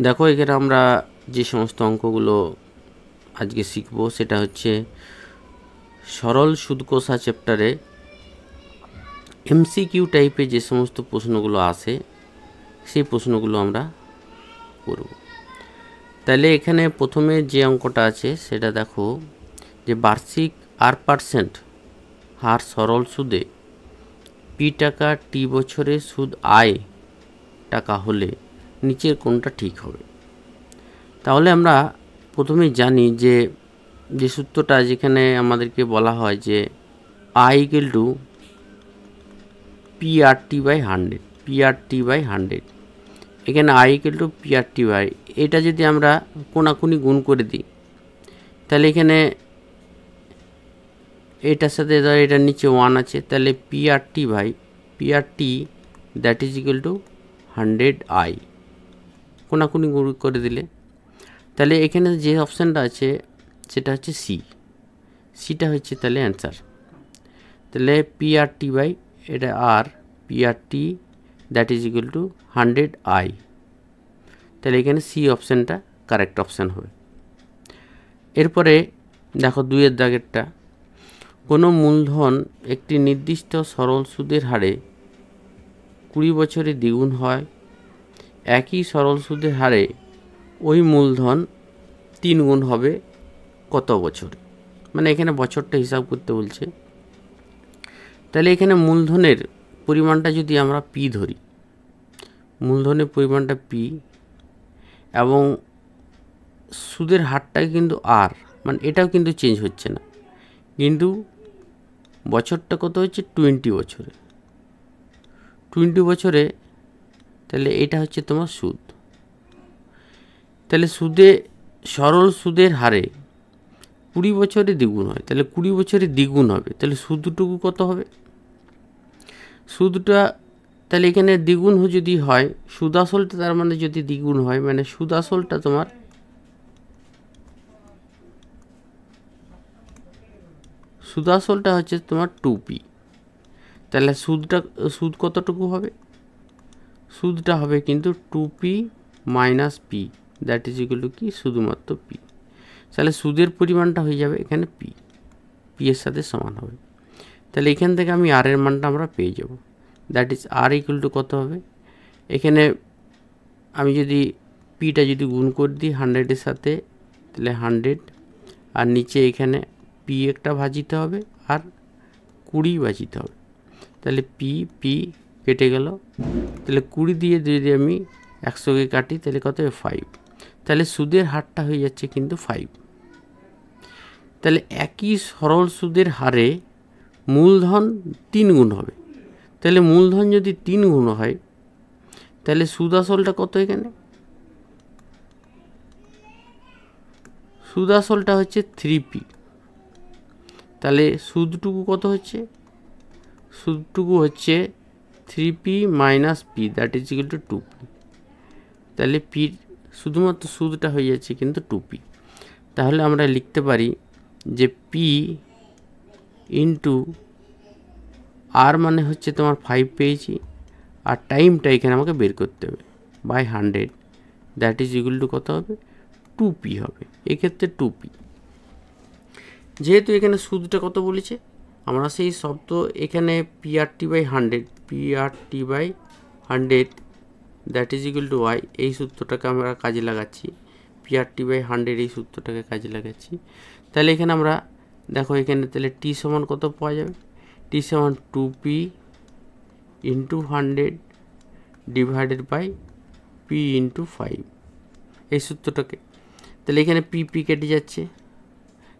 দেখো এখানে আমরা যে সমস্ত অঙ্কগুলো আজকে শিখবো সেটা হচ্ছে সরল সুদ কষা চ্যাপ্টারে এমসিকিউ টাইপের যে সমস্ত প্রশ্নগুলো আসে সেই প্রশ্নগুলো আমরা করব। তাহলে এখানে প্রথমে যে অঙ্কটা আছে সেটা দেখো যে বার্ষিক R% হার সরল সুদে পি টাকা টি বছরে সুদ আয় টাকা হলে নিচের কোনটা ঠিক হবে। তাহলে আমরা প্রথমেই জানি যে সূত্রটা যেখানে আমাদেরকে বলা হয় যে আই ইকুয়াল টু PRT/100 এখানে I equal to PRT by, এটা যদি আমরা কোনাকুনি গুণ করে দিই তাহলে এখানে এটার সাথে ধর এটার নিচে 1 আছে, তাহলে PRT that is equal two 100I কোনাকুনি গুণ করে দিলে তাহলে এখানে যে অপশানটা আছে সেটা হচ্ছে সিটা হচ্ছে তাহলে অ্যান্সার। তাহলে PRT বাই এটা PRT that is equal two 100I, তাহলে এখানে সি অপশানটা কারেক্ট অপশান হবে। এরপরে দেখো 2-এর দাগেরটা, কোনো মূলধন একটি নির্দিষ্ট সরল সুদের হারে 20 বছরে দ্বিগুণ হয়, একই সরল সুদের হারে ওই মূলধন 3 গুণ হবে কত বছরে, মানে এখানে বছরটা হিসাব করতে বলছে। তাহলে এখানে মূলধনের পরিমাণটা যদি আমরা পি ধরি, মূলধনের পরিমাণটা পি এবং সুদের হারটা কিন্তু আর, মানে এটাও কিন্তু চেঞ্জ হচ্ছে না, কিন্তু বছরটা কত হচ্ছে 20 বছরে, 20 বছরে তাহলে এটা হচ্ছে তোমার সুদ। তাহলে সরল সুদের হারে 20 বছরে দ্বিগুণ হয়, তাহলে 20 বছরে দ্বিগুণ হবে, তাহলে সুদটুকু কত হবে, সুদটা তাহলে এখানে দ্বিগুণ যদি হয় সুদ আসলটা তার মানে যদি দ্বিগুণ হয় মানে সুদ আসলটা তোমার সুদ আসলটা হচ্ছে তোমার 2p, তাহলে সুদ কতটুকু হবে, সুদটা হবে কিন্তু 2p minus P that is equal to কি শুধুমাত্র পি, তাহলে সুদের পরিমাণটা হয়ে যাবে এখানে পি এর সাথে সমান হবে। তাহলে এখান থেকে আমি আর এর মানটা আমরা পেয়ে যাব, that is R equal to কত হবে, এখানে আমি যদি পিটা যদি গুণ করে দিই 100-এর সাথে তাহলে 100 আর নিচে এখানে পি একটা ভাজিতে হবে আর 20 ভাজিতে হবে, তাহলে পি কেটে গেল, তাহলে 20 দিয়ে যদি আমি 100কে কাটি তাহলে কত হবে 5, তাহলে সুদের হারটা হয়ে যাচ্ছে কিন্তু 5। তাহলে একই সরল সুদের হারে মূলধন 3 গুণ হবে, তাহলে মূলধন যদি 3 গুণ হয় তাহলে সুদ আসলটা কত, এখানে সুদ আসলটা হচ্ছে 3p, তাহলে সুদটুকু কত হচ্ছে, সুদটুকু হচ্ছে 3p minus P that is equal two 2p, তাহলে পি শুধুমাত্র সুদটা হয়ে যাচ্ছে কিন্তু 2p। তাহলে আমরা লিখতে পারি যে পি ইন্টু আর মানে হচ্ছে তোমার 5 পেয়েছি আর টাইমটা এখানে আমাকে বের করতে হবে by 100 that is equal to কত হবে 2p হবে, এক্ষেত্রে 2p। যেহেতু এখানে সুদটা কত বলেছে আমরা সেই শব্দ এখানে PRT/100 that is equal to y, এই সূত্রটাকে আমরা কাজে লাগাচ্ছি, PRT/100 এই সূত্রটাকে কাজে লাগাচ্ছি। তাহলে এখানে আমরা দেখো এখানে তাহলে টি সমান কত পাওয়া যাবে, টি সমান 2p into 100 divided by P into 5 এই সূত্রটাকে, তাহলে এখানে পি কেটে যাচ্ছে,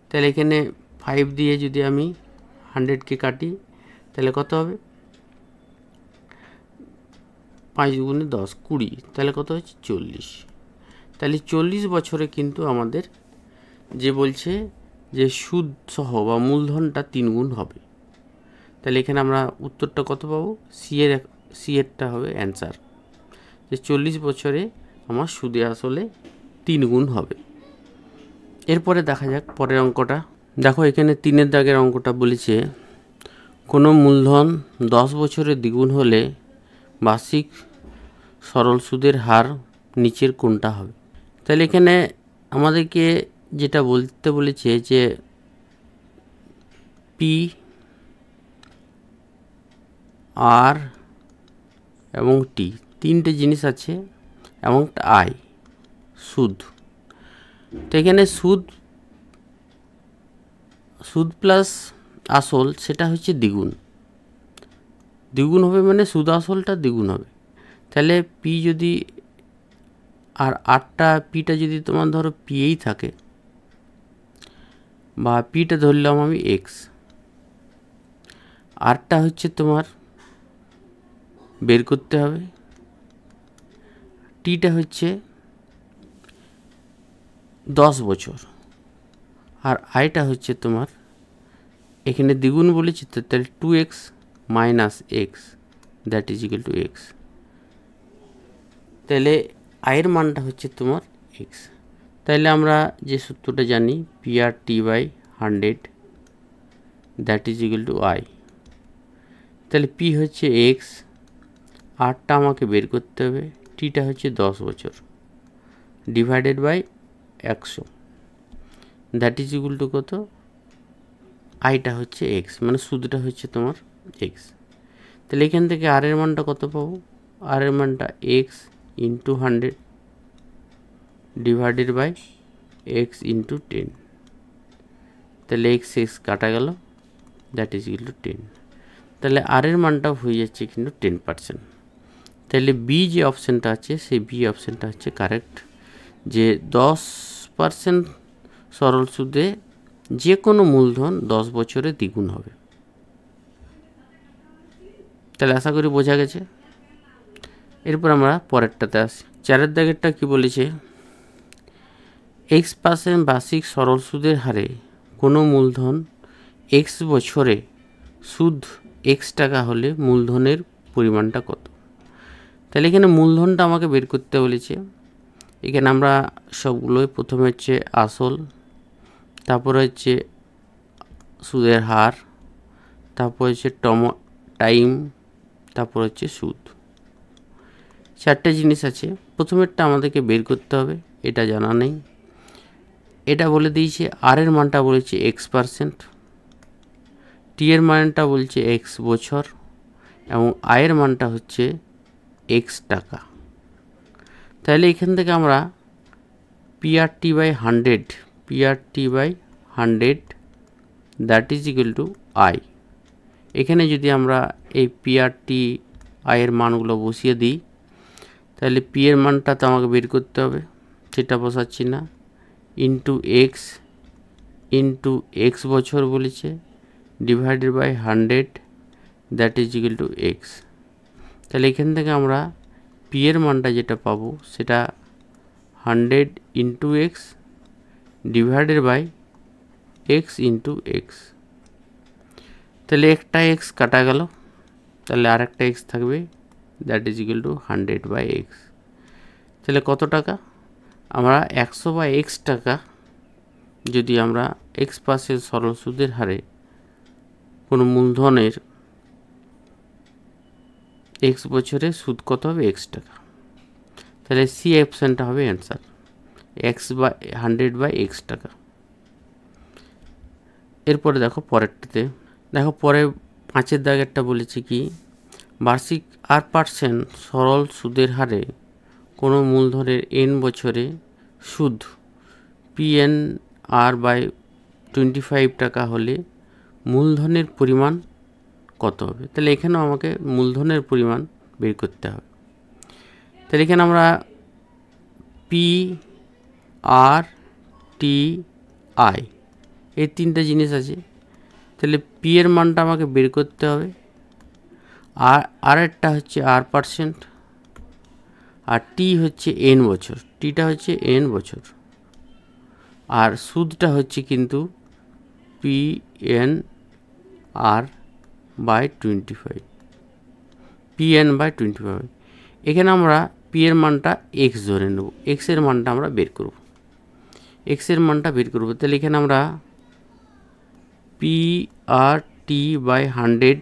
তাহলে এখানে 5 দিয়ে যদি আমি 100কে কাটি তাহলে কত হবে 5 গুণে 10 20, তাহলে কত হচ্ছে 40, তাহলে 40 বছরে কিন্তু আমাদের যে বলছে যে সুদ সহ বা মূলধনটা 3 গুণ হবে, তাহলে এখানে আমরা উত্তরটা কত পাবো, সি এরটা হবে অ্যান্সার, যে 40 বছরে আমার সুদে আসলে 3 গুণ হবে। এরপরে দেখা যাক পরের অঙ্কটা, দেখো এখানে 3-এর দাগের অঙ্কটা বলেছে কোনো মূলধন 10 বছরে দ্বিগুণ হলে বার্ষিক সরল সুদের হার নিচের কোনটা হবে। তাহলে এখানে আমাদেরকে যেটা বলতে বলেছে যে পি আর এবং টি তিনটে জিনিস আছে এবং আই সুদ। তো এখানে সুদ প্লাস আসল সেটা হচ্ছে দ্বিগুণ হবে, সুদ আসলটা দ্বিগুণ হবে। তাহলে পি যদি আর আরটা পিটা যদি তোমার ধরো পিএই থাকে বা পিটা ধরলাম আমি এক্স, আরটা হচ্ছে তোমার বের করতে হবে, টিটা হচ্ছে 10 বছর, আর আইটা হচ্ছে তোমার এখানে দ্বিগুণ বলেছি তো, তাহলে 2x minus x that is equal to x. তাহলে আয়ের মানটা হচ্ছে তোমার এক্স। তাহলে আমরা যে সূত্রটা জানি P R T by 100 that is equal to I. তাহলে পি হচ্ছে এক্স, আরটা আমাকে বের করতে হবে, টিটা হচ্ছে 10 বছর divided by 100 that is equal to কত, আইটা হচ্ছে এক্স, সুদটা হচ্ছে তোমার এক্স। তাহলে এখান থেকে আর এর মানটা কত পাবো, আর এর মানটা x into 100 divided by x into 10। তাহলে এক্স কাটা গেল দ্যাট ইজ ইকুয়াল টু 10। তাহলে আর এর মানটাও হয়ে যাচ্ছে কিন্তু 10%। তাহলে বি যে অপশানটা আছে সেই বি অপশানটা হচ্ছে কারেক্ট, যে 10% সরল সুদে যে কোনো মূলধন 10 বছরে দ্বিগুণ হবে। তাহলে আশা করি বোঝা গেছে। এরপর আমরা পরেরটাতে আসি। 4 দাগেরটা কি বলেছে, x% বার্ষিক সরল সুদের হারে কোনো মূলধন x বছরে সুদ x টাকা হলে মূলধনের পরিমাণটা কত। তাহলে এখানে মূলধনটা আমাকে বের করতে বলেছে। এখানে আমরা সবগুলোই প্রথমে হচ্ছে আসল, তারপরে হচ্ছে সুদের হার, তারপর হচ্ছে টাইম, তারপর হচ্ছে সুদ। 4টে জিনিস আছে। প্রথমেরটা আমাদেরকে বের করতে হবে, এটা জানা নেই। এটা বলে দিয়েছে আর এর মানটা বলেছে x%, টি এর মানটা বলছে x বছর এবং আয়ের মানটা হচ্ছে x টাকা। তাহলে এখান থেকে আমরা PRT by 100 that is equal to I. এখানে যদি আমরা এই পিআরটি আয়ের মানগুলো বসিয়ে দিই, তাহলে পি এর মানটা তো আমাকে বের করতে হবে, সেটা বসাচ্ছি না, ইন্টু এক্স বছর বলেছে divided by 100 that is equal to x. তাহলে এখান থেকে আমরা পি এর মানটা যেটা পাবো সেটা 100 into x divided by x into x. তাহলে একটা এক্স কাটা গেল, তাহলে আর একটা এক্স থাকবে that is equal to 100 by x. তাহলে কত টাকা, আমরা 100 বাই এক্স টাকা যদি আমরা x% সরল সুদের হারে কোনো মূলধনের x বছরে সুদ কত হবে x টাকা। তাহলে সি অপশানটা হবে অ্যান্সার, 100 বাই এক্স টাকা। এরপরে দেখো পরেরটাতে, দেখো পরে 5 দাগেরটা বলেছে কি, বার্ষিক r% সরল সুদের হারে কোনো মূলধনের n বছরে সুদ PNR বাই 25 টাকা হলে মূলধনের পরিমাণ কত হবে। তাহলে এখানেও আমাকে মূলধনের পরিমাণ বের করতে হবে। তাহলে এখানে আমরা PRTI এই তিনটা জিনিস আছে। তাহলে পি এর মানটা আমাকে বের করতে হবে, আর একটা হচ্ছে r%, আর টি হচ্ছে n বছর, টিটা হচ্ছে n বছর, আর সুদটা হচ্ছে কিন্তু PNR বাই 25, PN বাই 25। এখানে আমরা পি এর মানটা এক্স ধরে নেব, এক্স এর মানটা আমরা বের করব, তাহলে এখানে আমরা PRT by 100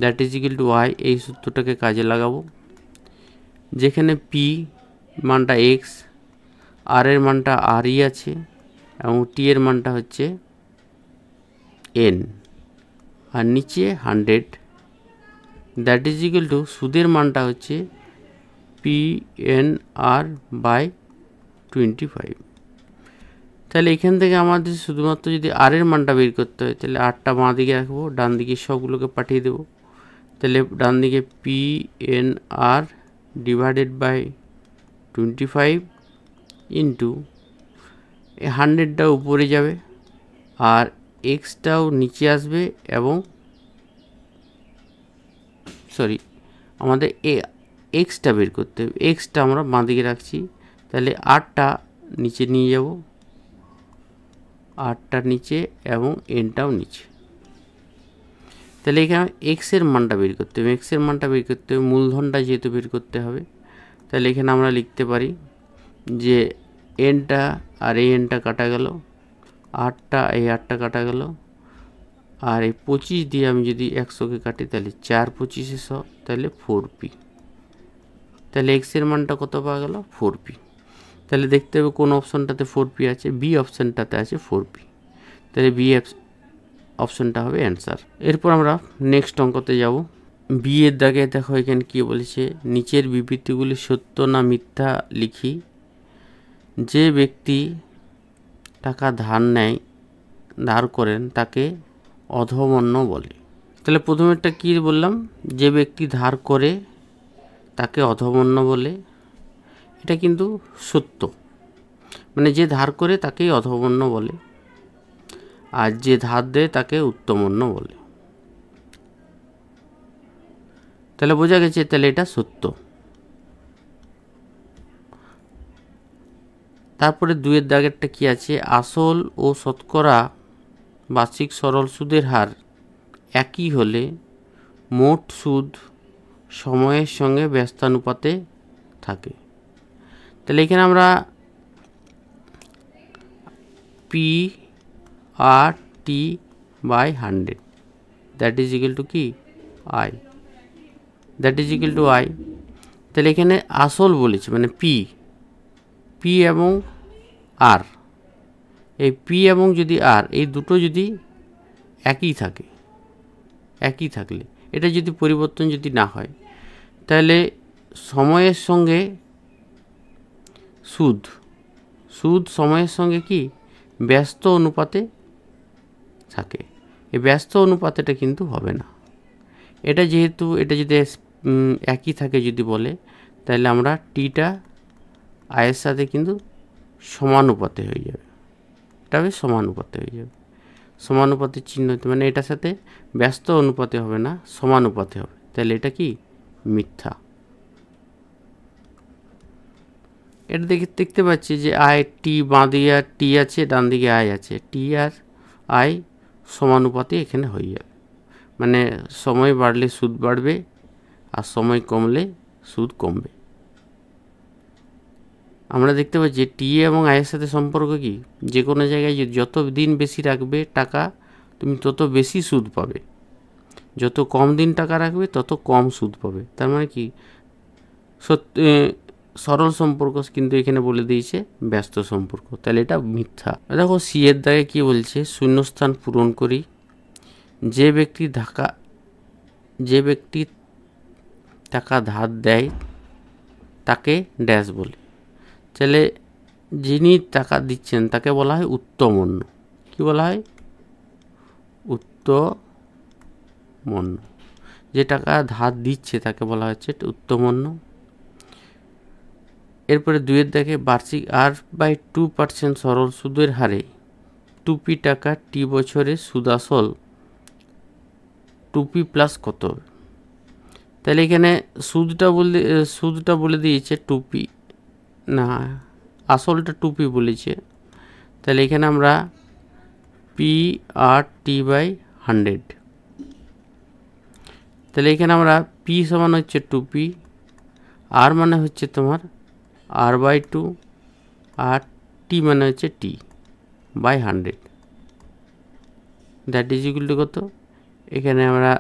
that is equal to y, এই সূত্রটাকে কাজে লাগাবো। যেখানে পি মানটা এক্স, আর এর মানটা আরই আছে এবং টি এর মানটা হচ্ছে এন, আর নিচে 100, দ্যাট ইজ ইকুয়াল টু সুদের মানটা হচ্ছে পি এন আর বাই 25। তাহলে এখান থেকে আমাদের শুধুমাত্র যদি আর এর মানটা বের করতে হয় তাহলে আরটা বাঁ দিকে রাখবো, ডান দিকে সবগুলোকে পাঠিয়ে দেবো। তাহলে ডান দিকে P N R divided by 25 into 100টা উপরে যাবে আর এক্সটাও নিচে আসবে এবং সরি আমাদের এক্সটা বের করতে হবে, এক্সটা আমরা বাঁ দিকে রাখছি। তাহলে আরটা নিচে নিয়ে যাব, আরটা নিচে এবং এনটাও নিচে। তাহলে এখানে এক্সের মানটা বের করতে হবে, এক্সের মানটা বের করতে হবে, মূলধনটা যেহেতু বের করতে হবে। তাহলে এখানে আমরা লিখতে পারি যে এনটা আর এই এনটা কাটা গেল, আটটা এই আটটা কাটা গেল, আর এই 25 দিয়ে আমি যদি 100কে কাটি তাহলে 4 25 100, তাহলে 4p। তাহলে এক্সের মানটা কত পাওয়া গেল? 4p। তাহলে দেখতে হবে কোন অপশনটাতে 4p আছে, বি অপশনটাতে আছে 4p। তাহলে বি অপশনটা হবে অ্যান্সার। এরপর আমরা নেক্সট অঙ্কতে যাব। বি এর দাগে দেখো এখানে কি বলেছে, নিচের বিবৃতিগুলি সত্য না মিথ্যা লিখি। যে ব্যক্তি টাকা ধার করেন তাকে অধমন্য বলে। তাহলে প্রথমেরটা কি বললাম, যে ব্যক্তি ধার করে তাকে অধমন্য বলে, এটা কিন্তু সত্য, মানে যে ধার করে তাকেই অধমন্য বলে, আর যে ধার দেয় তাকে উত্তমন্য বলে। তাহলে বোঝা গেছে, তাহলে এটা সত্য। তারপরে দুইয়ের দাগেরটা কি আছে, আসল ও শতকরা বার্ষিক সরল সুদের হার একই হলে মোট সুদ সময়ের সঙ্গে ব্যস্তানুপাতে থাকে। তাহলে এখানে আমরা P R T by 100 that is equal to কি I, that is equal to I. তাহলে এখানে আসল বলেছে মানে পি এবং আর, এই পি এবং যদি আর এই দুটো যদি একই থাকলে এটা যদি পরিবর্তন যদি না হয়, তাহলে সময়ের সঙ্গে সুদ সময়ের সঙ্গে কি ব্যস্ত অনুপাতে থাকে। এই ব্যস্ত অনুপাতেটা কিন্তু হবে না। এটা যেহেতু এটা যদি একই থাকে যদি বলে, তাহলে আমরা টিটা আয়ের সাথে কিন্তু সমানুপাতে হয়ে যাবে, এটা হবে সমানুপাতে হয়ে যাবে। সমানুপাতের চিহ্ন মানে এটার সাথে ব্যস্ত অনুপাতে হবে না, সমানুপাতে হবে। তাহলে এটা কি মিথ্যা। এটা দেখতে পাচ্ছি যে আই টি বাঁ দিকে আর টি আছে, ডান দিকে আই আছে, টি আর আই সমানুপাতে এখানে হয়ে যাবে, মানে সময় বাড়লে সুদ বাড়বে আর সময় কমলে সুদ কমবে। আমরা দেখতে পাচ্ছি টি এবং আয়ের সাথে সম্পর্ক কি, যে কোনো জায়গায় যত দিন বেশি রাখবে টাকা তুমি তত বেশি সুদ পাবে, যত কম দিন টাকা রাখবে তত কম সুদ পাবে। তার মানে কি সত্যি সরল সম্পর্ক কিন্তু এখানে বলে দিয়েছে ব্যস্ত সম্পর্ক, তাহলে এটা মিথ্যা। দেখো সি এর দাগে কি বলছে, শূন্যস্থান পূরণ করি। যে ব্যক্তি টাকা ধার দেয় তাকে ড্যাশ বলে। তাহলে যিনি টাকা দিচ্ছেন তাকে বলা হয় উত্তমন্য। কি বলা হয়? উত্তমন্য। যে টাকা ধার দিচ্ছে তাকে বলা হচ্ছে উত্তমন্য। এরপরে দুইয়ের দেখে বার্ষিক R/2% সরল সুদের হারে 2p টাকা টি বছরে সুদ আসল 2p প্লাস কত? তাহলে এখানে সুদটা বলে দিয়েছে 2p, না আসলটা 2p বলেছে। তাহলে এখানে আমরা p/t/100, তাহলে এখানে আমরা p সমান হচ্ছে 2p, আর মানে হচ্ছে তোমার r/2 আর t মানে হচ্ছে t/100, that is equal to কত? এখানে আমরা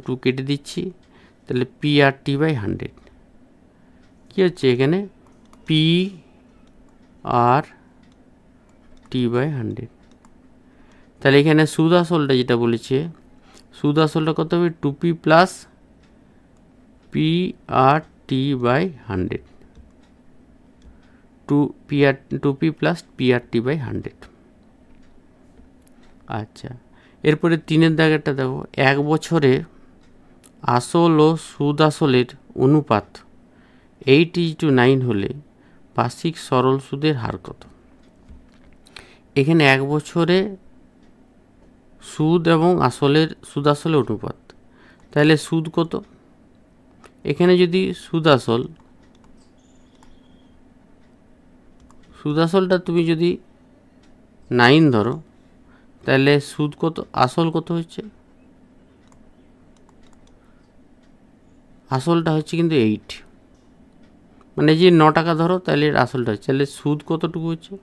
টু কেটে দিচ্ছি, তাহলে p/t/100 কী হচ্ছে এখানে পি আর টি বাই 100। তাহলে এখানে সুদ আসলটা যেটা বলেছে, সুদ আসলটা কত হবে 2p plus P R T by 100, 2p plus P R T by 100। আচ্ছা, এরপরে 3-এর দাগেরটা দেখো, 1 বছরে আসল ও সুদ আসলের অনুপাত 8:9 হলে বার্ষিক সরল সুদের হার কত? এখানে 1 বছরে সুদ এবং সুদ আসলের অনুপাত, তাহলে সুদ কত? এখানে যদি সুদ আসলটা তুমি যদি 9 ধরো, তাহলে সুদ কত, আসল কত হচ্ছে? আসলটা হচ্ছে কিন্তু 8, মানে যে 9 টাকা ধরো তাহলে এর আসলটা হচ্ছে, তাহলে সুদ কতটুকু হচ্ছে?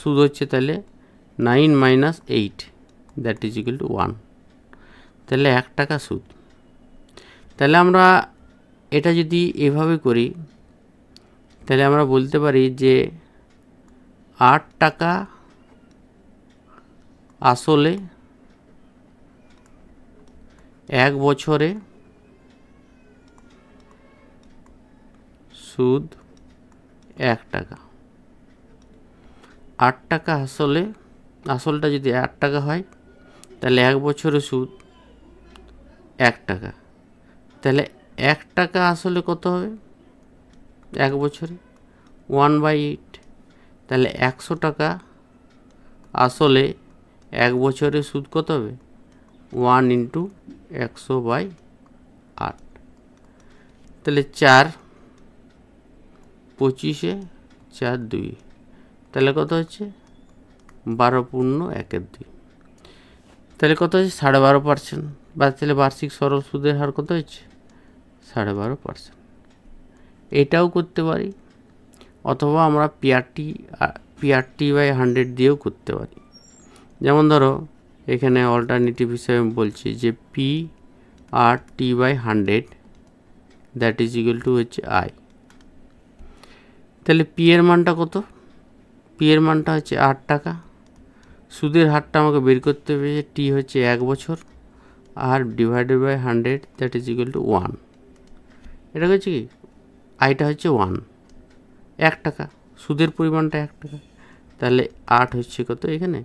সুদ হচ্ছে তাহলে 9 minus 8 that is equal to 1, তাহলে 1 টাকা সুদ। তাহলে আমরা এটা যদি এভাবে করি, তাহলে আমরা বলতে পারি যে 8 টাকা আসলে 1 বছরে সুদ 1 টাকা। 8 টাকা আসলটা যদি 8 টাকা হয়, তাহলে 1 বছরে সুদ 1 টাকা। তাহলে 1 টাকা আসলে কত হবে 1 বছরে? 1/8। তাহলে 100 টাকা আসলে 1 বছরে সুদ কত হবে? 1 ইন্টু 100/8। তাহলে 4 25-এ 4 2, তাহলে কত হচ্ছে 12 পূর্ণ 1/2। তাহলে কত হচ্ছে 12.5%, বা তাহলে বার্ষিক সরল সুদের হার কত হচ্ছে 12.5%। এটাও করতে পারি, অথবা আমরা পিআরটি বাই 100 দিয়েও করতে পারি। যেমন ধরো এখানে অল্টারনেটিভ হিসেবে বলছি যে P R T by 100 that is equal to হচ্ছে আই। তাহলে পি এর মানটা কত? পি এর মানটা হচ্ছে 8 টাকা। সুদের হারটা আমাকে বের করতে হবে, যে টি হচ্ছে 1 বছর আর divided by 100 that is equal to 1। এটা হচ্ছে কি, আইটা হচ্ছে 1 টাকা, সুদের পরিমাণটা 1 টাকা। তাহলে 8 হচ্ছে কত এখানে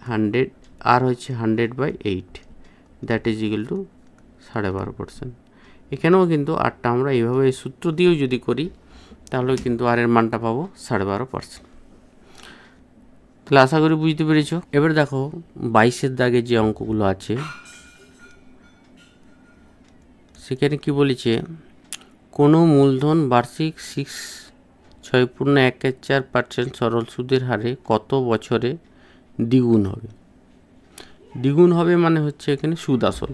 100, আর হচ্ছে 100/8 দ্যাট ইজ ইকুয়াল টু 12.5%। এখানেও কিন্তু 8টা আমরা এইভাবে এই সূত্র দিয়েও যদি করি, তাহলে কিন্তু আর এর মানটা পাবো 12.5%। তাহলে আশা করি বুঝতে পেরেছ। এবার দেখো 22-এর দাগে যে অঙ্কগুলো আছে, সেখানে কি বলেছে, কোনো মূলধন বার্ষিক 6.14% সরল সুদের হারে কত বছরে দ্বিগুণ হবে? দ্বিগুণ হবে মানে হচ্ছে এখানে সুদ আসল।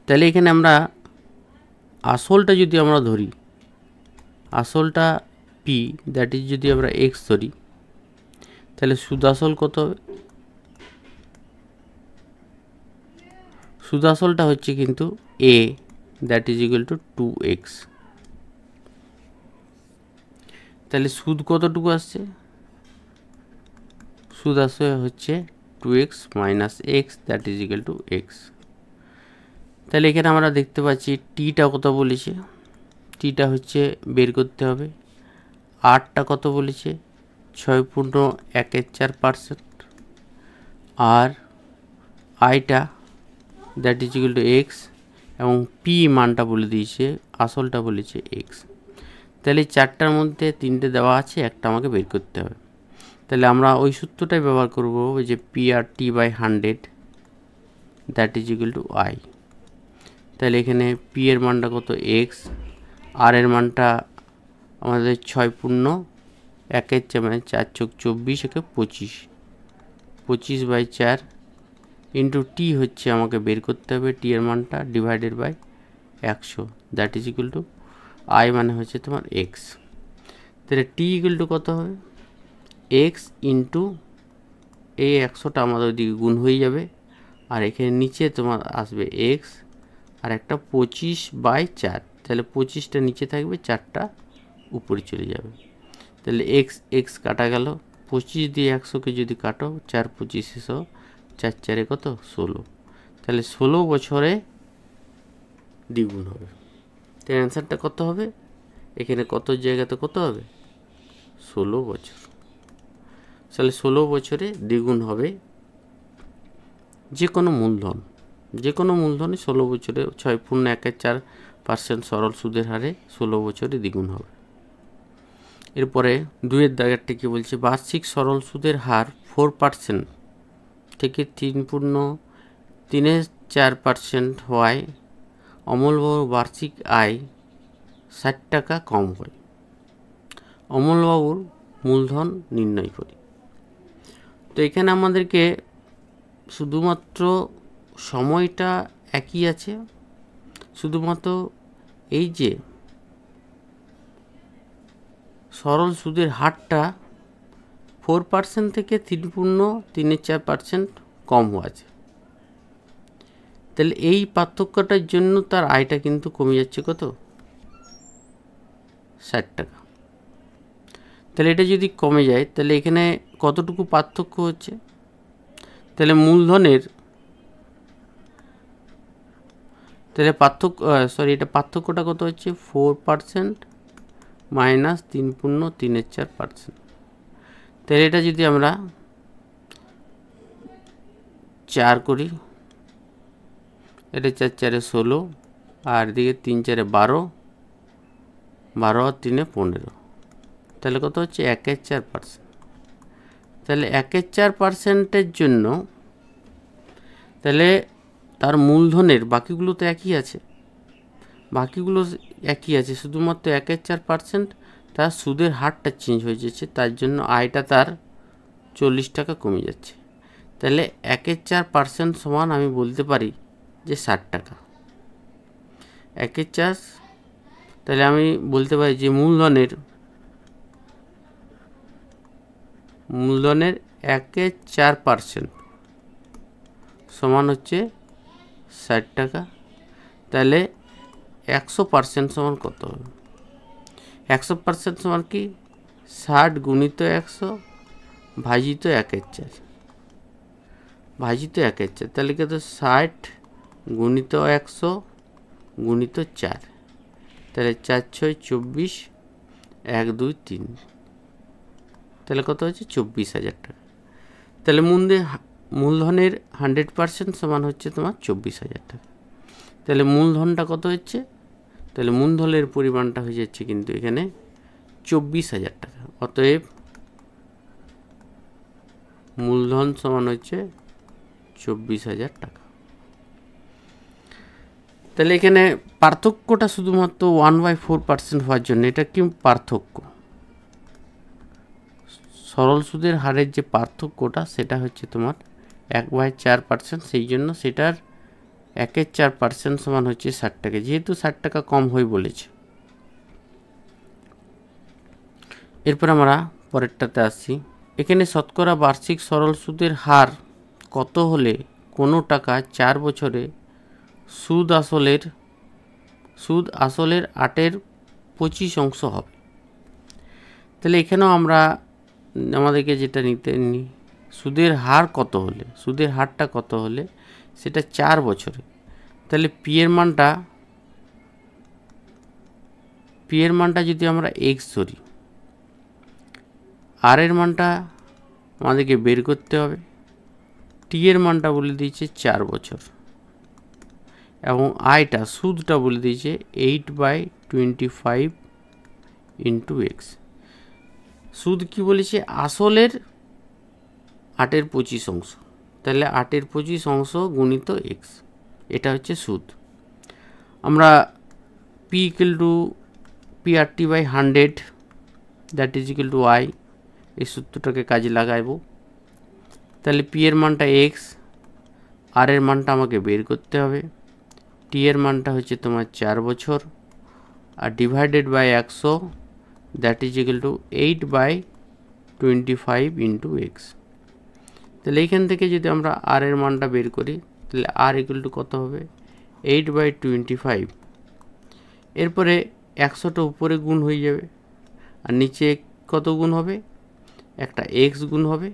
তাহলে এখানে আমরা আসলটা যদি আমরা ধরি, আসলটা পি দ্যাট ইজ যদি আমরা এক্স ধরি, তাহলে সুদ আসল কত হবে? সুদ আসলটা হচ্ছে কিন্তু A that is equal to 2x। তাহলে সুদ কতটুকু আসছে? সুদ আসে হচ্ছে 2x minus x that is equal to x. তাহলে এখানে আমরা দেখতে পাচ্ছি টিটা কত বলেছে, টিটা হচ্ছে বের করতে হবে। আরটা কত বলেছে 6.14%, আর আইটা that is equal to x, এবং পি মানটা বলে দিয়েছে, আসলটা বলেছে এক্স। তাহলে 4টার মধ্যে 3টে দেওয়া আছে, একটা আমাকে বের করতে হবে। তাহলে আমরা ওই সূত্রটাই ব্যবহার করব, ওই যে P R T by 100 that is equal to I. তাহলে এখানে পি এর মানটা কত এক্স, আর এর মানটা আমাদের 6.1 মানে 4 × 24 একে 25, 25/4 ইন্টু টি হচ্ছে আমাকে বের করতে হবে, টি এর মানটা divided by 100 that is equal to I, মানে হচ্ছে তোমার এক্স। তাহলে টি ইকুয়াল টু কত হবে এক্স ইন্টু এই 100টা আমাদের ওইদিকে গুণ হয়ে যাবে, আর এখানে নিচে তোমার আসবে এক্স আর একটা 25/4, তাহলে 25টা নিচে থাকবে, 4টা উপরে চলে যাবে। তাহলে এক্স এক্স কাটা গেল, 25 দিয়ে 100কে যদি কাটো, 4 25 100, 4 4 কত 16, তাহলে 16 বছরে দ্বিগুণ হবে। তাই অ্যান্সারটা কত হবে? এখানে কত জায়গাতে কত হবে? 16 বছর। তাহলে 16 বছরে দ্বিগুণ হবে যে কোনো মূলধন, যে কোনো মূলধনে 16 বছরে 6.14% সরল সুদের হারে 16 বছরে দ্বিগুণ হবে। এরপরে 2-এর দাগেরটা কি বলছে? বার্ষিক সরল সুদের হার 4% থেকে 3.34% হওয়ায় অমলবাবুর বার্ষিক আয় 60 টাকা কম হয়। অমলবাবুর মূলধন নির্ণয় করি। তো এখানে আমাদেরকে শুধুমাত্র সময়টা একই আছে, শুধুমাত্র এই যে সরল সুদের হারটা 4% থেকে 3.34% কম আছে। তাহলে এই পার্থক্যটার জন্য তার আয়টা কিন্তু কমে যাচ্ছে কত? 60 টাকা। তাহলে এটা যদি কমে যায়, তাহলে এখানে কতটুকু পার্থক্য হচ্ছে? তাহলে মূলধনের, তাহলে এটা পার্থক্যটা কত হচ্ছে? 4% মাইনাস 3.34%। তাহলে এটা যদি আমরা 4 করি, এটা 4 4 16, আর এদিকে 3 4 12, 12 আর 3 15, তাহলে কত হচ্ছে? 1/4%। তাহলে 1/4%-এর জন্য তাহলে তার মূলধনের বাকিগুলো তো একই আছে, বাকিগুলো একই আছে, শুধুমাত্র 1/4% তার সুদের হারটা চেঞ্জ হয়ে যাচ্ছে, তার জন্য আয়টা তার 40 টাকা কমে যাচ্ছে। তাহলে 1/4% সমান আমি বলতে পারি যে 60 টাকা। 1/4, তাহলে আমি বলতে পারি যে মূলধনের 1/4% সমান হচ্ছে 60 টাকা। তাহলে 100% সমান কত হবে? 100% সমান কি? 60 গুণিত 100 ভাজিত 1/4, ভাজিত 1/4, তাহলে কত? 60 গুণিত 100 গুণিত 4, তাহলে 4 6 24, 1 2 3, তাহলে কত হচ্ছে? 24,000 টাকা। তাহলে মূলধনের 100% সমান হচ্ছে তোমার 24,000 টাকা। তাহলে মূলধনটা কত হচ্ছে? তাহলে মূলধনের পরিমাণটা হয়ে যাচ্ছে কিন্তু এখানে 24,000 টাকা। অতএব মূলধন সমান হচ্ছে 24,000 টাকা। তাহলে এখানে পার্থক্যটা শুধুমাত্র 1/4% হওয়ার জন্য, এটা কি পার্থক্য? সরল সুদের হারের যে পার্থক্যটা সেটা হচ্ছে তোমার 1/4%, সেই জন্য সেটার 1/4% সমান হচ্ছে 60 টাকা, যেহেতু 60 টাকা কম হয়ে বলেছে। এরপর আমরা পরেরটাতে আসছি। এখানে শতকরা বার্ষিক সরল সুদের হার কত হলে কোনো টাকা 4 বছরে সুদ আসলের 8/25 হবে? তাহলে এখানেও আমাদেরকে যেটা নিতে সুদের হার কত হলে, সুদের হারটা কত হলে সেটা 4 বছরে, তাহলে পি এর মানটা যদি আমরা এক্স ধরি, আর এর মানটা আমাদেরকে বের করতে হবে, টি এর মানটা বলে দিয়েছে 4 বছর, এবং আয়টা সুদটা বলে দিয়েছে 8/25 ইন্টু এক্স। সুদ কি বলেছে? আসলের 8/25, তাহলে 8/25 গুণিত এক্স, এটা হচ্ছে সুদ। আমরা P equal to PRT/100 that is equal to y, এই সূত্রটাকে কাজে লাগাইবো। তাহলে পি এর মানটা এক্স, আর এর মানটা আমাকে বের করতে হবে, টি এর মানটা হচ্ছে তোমার 4 বছর, আর divided by 100 that is equal to 8/25 into x. তাহলে এইখান থেকে যদি আমরা আর এর মানটা বের করি, তাহলে আর ইকুয়াল টু কত হবে? 8/25, এরপরে 100টা উপরে গুণ হয়ে যাবে, আর নিচে কত গুণ হবে, একটা এক্স গুণ হবে,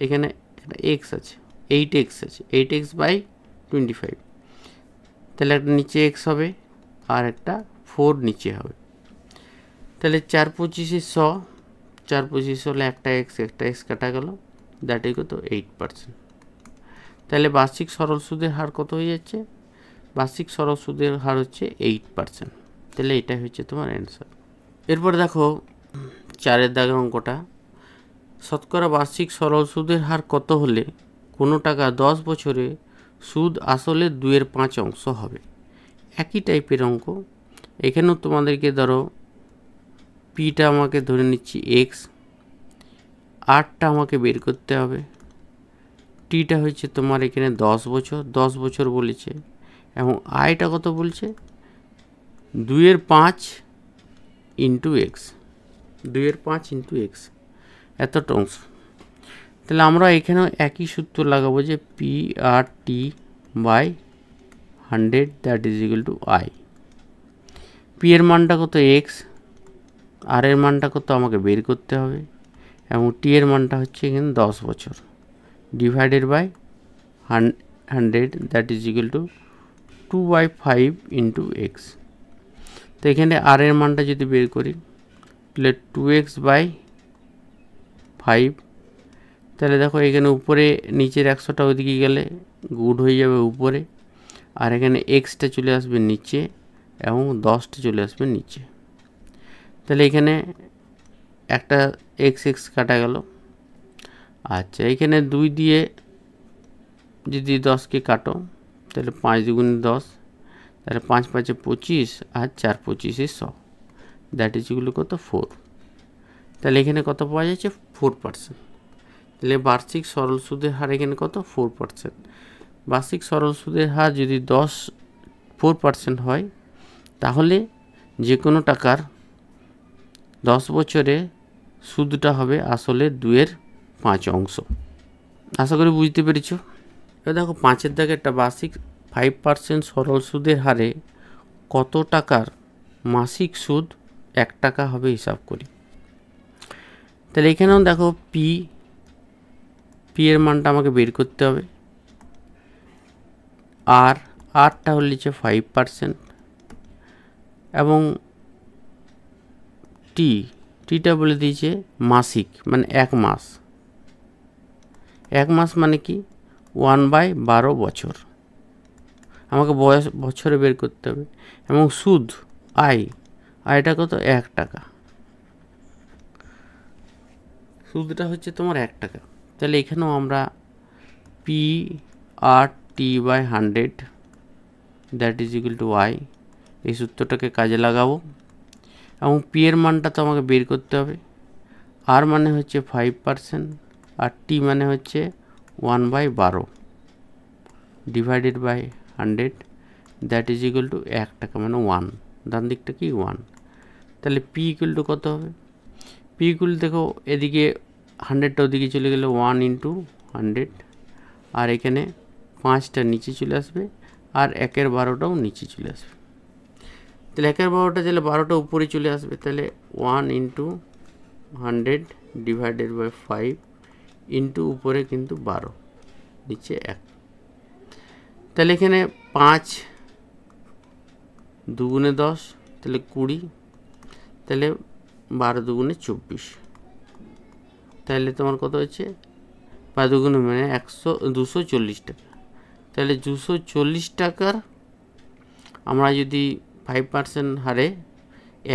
এখানে একটা এক্স আছে, 8x আছে, 8x/25, তাহলে একটা নিচে এক্স হবে আর একটা 4 নিচে হবে। তাহলে 4×25 100, 4×25 হলে একটা এক্স কাটা গেল, দ্যাট ইজ কত 8%। তাহলে বার্ষিক সরল সুদের হার কত হয়ে যাচ্ছে, বার্ষিক সরল সুদের হার হচ্ছে 8%। তাহলে এটাই হচ্ছে তোমার অ্যান্সার। এরপর দেখো 4 দাগের অঙ্কটা, শতকরা বার্ষিক সরল সুদের হার কত হলে কোনো টাকা 10 বছরে সুদ আসলে 2/5 হবে। একই টাইপের অঙ্ক, এখানেও তোমাদেরকে ধরো পিটা আমাকে ধরে নিচ্ছি এক্স, আরটা আমাকে বের করতে হবে, টিটা হচ্ছে তোমার এখানে 10 বছর বলেছে, এবং আইটা কত বলছে 2/5 ইন্টু এক্স, 2/5 ইন্টু এক্স, এতটা অংশ। তাহলে আমরা এখানেও একই সূত্র লাগাবো যে PRT/100 that is equal to I. P এর মানটা কত এক্স, আর এর মানটা কত আমাকে বের করতে হবে, এবং টি এর মানটা হচ্ছে এখানে 10 বছর, divided by 100 that is equal to 2/5 into x. তো এখানে আর এর মানটা যদি বের করি তাহলে 2x/5, তাহলে দেখো এখানে উপরে নিচের 100টা ওইদিকে গেলে গুড হয়ে যাবে উপরে, আর এখানে এক্সটা চলে আসবে নিচে এবং 10টা চলে আসবে নিচে। তাহলে এখানে একটা এক্স কাটা গেল। আচ্ছা, এখানে 2 দিয়ে যদি 10কে কাটো তাহলে 5 দুগুণে 10, তাহলে 5×5 = 25, আর 4×25 = 100, দ্যাট ইজ ইকুয়াল কত 4। তাহলে এখানে কত পাওয়া যাচ্ছে 4%। তাহলে বার্ষিক সরল সুদের হার এখানে কত 4%। বার্ষিক সরল সুদের হার যদি 4% হয়, তাহলে যে কোনো টাকার 10 বছরে সুদটা হবে আসলে 2/5। আশা করি বুঝতে পেরেছ। এবার দেখো 5 দাগে একটা, বার্ষিক 5% সরল সুদের হারে কত টাকার মাসিক সুদ 1 টাকা হবে হিসাব করি। তাহলে এখানেও দেখো পি এর মানটা আমাকে বের করতে হবে, আরটা হলে 5%, এবং টিটা বলে দিয়েছে মাসিক, মানে 1 মাস। 1 মাস মানে কি 1/12 বছর, আমাকে বছরে বের করতে হবে। এবং সুদ আয়টা কত 1 টাকা, সুদটা হচ্ছে তোমার 1 টাকা। তাহলে এখানেও আমরা PRT/100 that is equal to I, এই সূত্রটাকে কাজে লাগাবো, এবং পি এর মানটা তো আমাকে বের করতে হবে। আর মানে হচ্ছে 5%, আর টি মানে হচ্ছে 1/12 divided by 100 that is equal to 1 টাকা, মানে 1, ডান দিকটা কি 1। তাহলে পি ইকুয়াল টু কত হবে, পি ইকুয়াল দেখো এদিকে 100টা ওদিকে চলে গেলে 1 × 100, আর এখানে 5টা নিচে চলে আসবে, আর 1/12টাও নিচে চলে আসবে। তাহলে 1/12টা তাহলে 12টা উপরে চলে আসবে, তাহলে 1 × 100 ডিভাইডেড বাই 5 ইন্টু উপরে কিন্তু 12, নিচে 1। তাহলে এখানে 5 দুগুণে 10, তাহলে 20, তাহলে 12 দুগুণে 24, তাহলে তোমার কত হচ্ছে 5 দুগুণে মানে 240 টাকা। তাহলে 240 টাকার আমরা যদি 5% হারে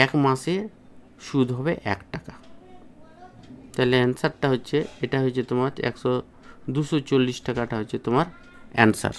1 মাসে সুদ হবে 1 টাকা। তাহলে অ্যান্সারটা হচ্ছে, এটা হচ্ছে তোমার 240 টাকাটা হচ্ছে তোমার অ্যান্সার।